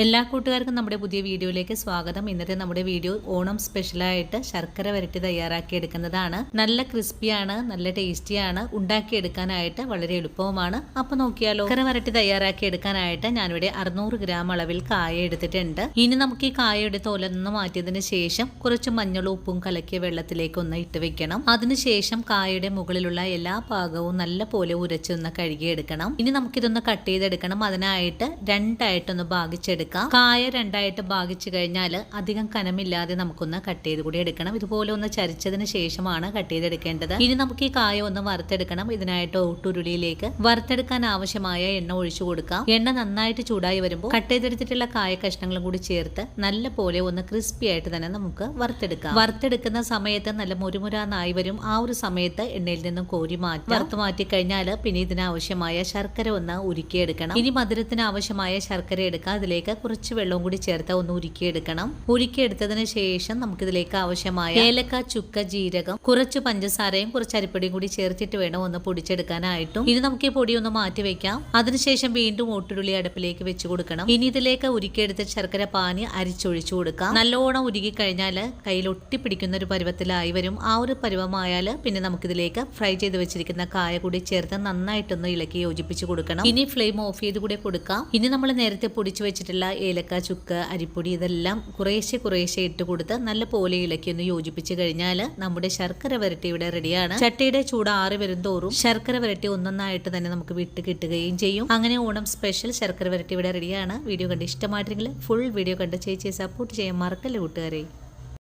എല്ലാ കൂട്ടുകാർക്കും നമ്മുടെ പുതിയ വീഡിയോയിലേക്ക് സ്വാഗതം. ഇന്നത്തെ നമ്മുടെ വീഡിയോ ഓണം സ്പെഷ്യലായിട്ട് ശർക്കര വരട്ടി തയ്യാറാക്കി എടുക്കുന്നതാണ്. നല്ല ക്രിസ്പിയാണ്, നല്ല ടേസ്റ്റിയാണ്, ഉണ്ടാക്കിയെടുക്കാനായിട്ട് വളരെ എളുപ്പവുമാണ്. അപ്പോൾ നോക്കിയാലോ. ശർക്കര വരട്ടി തയ്യാറാക്കി എടുക്കാനായിട്ട് ഞാനിവിടെ 600 ഗ്രാം അളവിൽ കായ എടുത്തിട്ടുണ്ട്. ഇനി നമുക്ക് ഈ കായയുടെ തോലൊന്ന് മാറ്റിയതിന് ശേഷം കുറച്ച് മഞ്ഞളും ഉപ്പും കലക്കിയ വെള്ളത്തിലേക്ക് ഒന്ന് ഇട്ട് വെക്കണം. അതിനുശേഷം കായയുടെ മുകളിലുള്ള എല്ലാ ഭാഗവും നല്ല പോലെ ഉരച്ചൊന്ന് കഴുകിയെടുക്കണം. ഇനി നമുക്കിതൊന്ന് കട്ട് ചെയ്തെടുക്കണം. അതിനായിട്ട് രണ്ടായിട്ടൊന്ന് ഭാഗിച്ചെടുക്കണം. കായ രണ്ടായിട്ട് ഭാഗിച്ചു കഴിഞ്ഞാൽ അധികം കനമില്ലാതെ നമുക്കൊന്ന് കട്ട് ചെയ്ത് കൂടി എടുക്കണം. ഇതുപോലെ ഒന്ന് ചരിച്ചതിന് ശേഷമാണ് കട്ട് ചെയ്തെടുക്കേണ്ടത്. ഇനി നമുക്ക് ഈ കായ ഒന്ന് വറുത്തെടുക്കണം. ഇതിനായിട്ട് ഊട്ടുരുളിയിലേക്ക് വറുത്തെടുക്കാൻ ആവശ്യമായ എണ്ണ ഒഴിച്ചു കൊടുക്കാം. എണ്ണ നന്നായിട്ട് ചൂടായി വരുമ്പോൾ കട്ട് ചെയ്തെടുത്തിട്ടുള്ള കായ കഷ്ണങ്ങളും കൂടി ചേർത്ത് നല്ല പോലെ ഒന്ന് ക്രിസ്പി ആയിട്ട് തന്നെ നമുക്ക് വറുത്തെടുക്കാം. വറുത്തെടുക്കുന്ന സമയത്ത് നല്ല മുരുമുരാന്നായി വരും. ആ ഒരു സമയത്ത് എണ്ണയിൽ നിന്നും കോരി വറുത്ത് മാറ്റി കഴിഞ്ഞാൽ പിന്നെ ഇതിനാവശ്യമായ ശർക്കര ഒന്ന് ഉരുക്കിയെടുക്കണം. ഇനി മധുരത്തിന് ആവശ്യമായ ശർക്കര എടുക്കാം. അതിലേക്ക് കുറച്ച് വെള്ളവും കൂടി ചേർത്ത് ഒന്ന് ഉരുക്കിയെടുക്കണം. ഉരുക്കിയെടുത്തതിന് ശേഷം നമുക്കിതിലേക്ക് ആവശ്യമായ ഏലക്ക, ചുക്ക, ജീരകം, കുറച്ച് പഞ്ചസാരയും കുറച്ച് അരിപ്പൊടിയും കൂടി ചേർത്തിട്ട് വേണം ഒന്ന് പൊടിച്ചെടുക്കാനായിട്ടും. ഇനി നമുക്ക് ഈ പൊടി ഒന്ന് മാറ്റി വെക്കാം. അതിനുശേഷം വീണ്ടും ഓട്ടുരുളി അടുപ്പിലേക്ക് വെച്ച് കൊടുക്കണം. ഇനി ഇതിലേക്ക് ഉരുക്കിയെടുത്ത ശർക്കര പാനി അരിച്ചൊഴിച്ചു കൊടുക്കാം. നല്ലോണം ഉരുകി കഴിഞ്ഞാൽ കയ്യിൽ ഒട്ടിപ്പിടിക്കുന്ന ഒരു പരുവത്തിലായി വരും. ആ ഒരു പരുവമായാൽ പിന്നെ നമുക്കിതിലേക്ക് ഫ്രൈ ചെയ്ത് വെച്ചിരിക്കുന്ന കായ കൂടി ചേർത്ത് നന്നായിട്ടൊന്ന് ഇളക്കി യോജിപ്പിച്ച് കൊടുക്കണം. ഇനി ഫ്ലെയിം ഓഫ് ചെയ്ത് കൂടി കൊടുക്കാം. ഇനി നമ്മൾ നേരത്തെ പൊടിച്ചു വെച്ചിട്ടുള്ള ഏലക്ക, ചുക്ക്, അരിപ്പൊടി ഇതെല്ലാം കുറേശ്ശെ ഇട്ട് കൊടുത്ത് നല്ല പോലെ ഇളക്കി ഒന്ന് യോജിപ്പിച്ച് കഴിഞ്ഞാൽ നമ്മുടെ ശർക്കര വരട്ടി ഇവിടെ റെഡിയാണ്. ചട്ടിയുടെ ചൂട് ആറി വരും തോറും ശർക്കര വരട്ടി ഒന്നൊന്നായിട്ട് തന്നെ നമുക്ക് വിട്ട് കിട്ടുകയും ചെയ്യും. അങ്ങനെ ഓണം സ്പെഷ്യൽ ശർക്കര വരട്ടി ഇവിടെ റെഡിയാണ്. വീഡിയോ കണ്ട് ഇഷ്ടമായിട്ടെങ്കിൽ ഫുൾ വീഡിയോ കണ്ട് ചേച്ചിയെ സപ്പോർട്ട് ചെയ്യാൻ മറക്കല്ലേ കൂട്ടുകാരെ.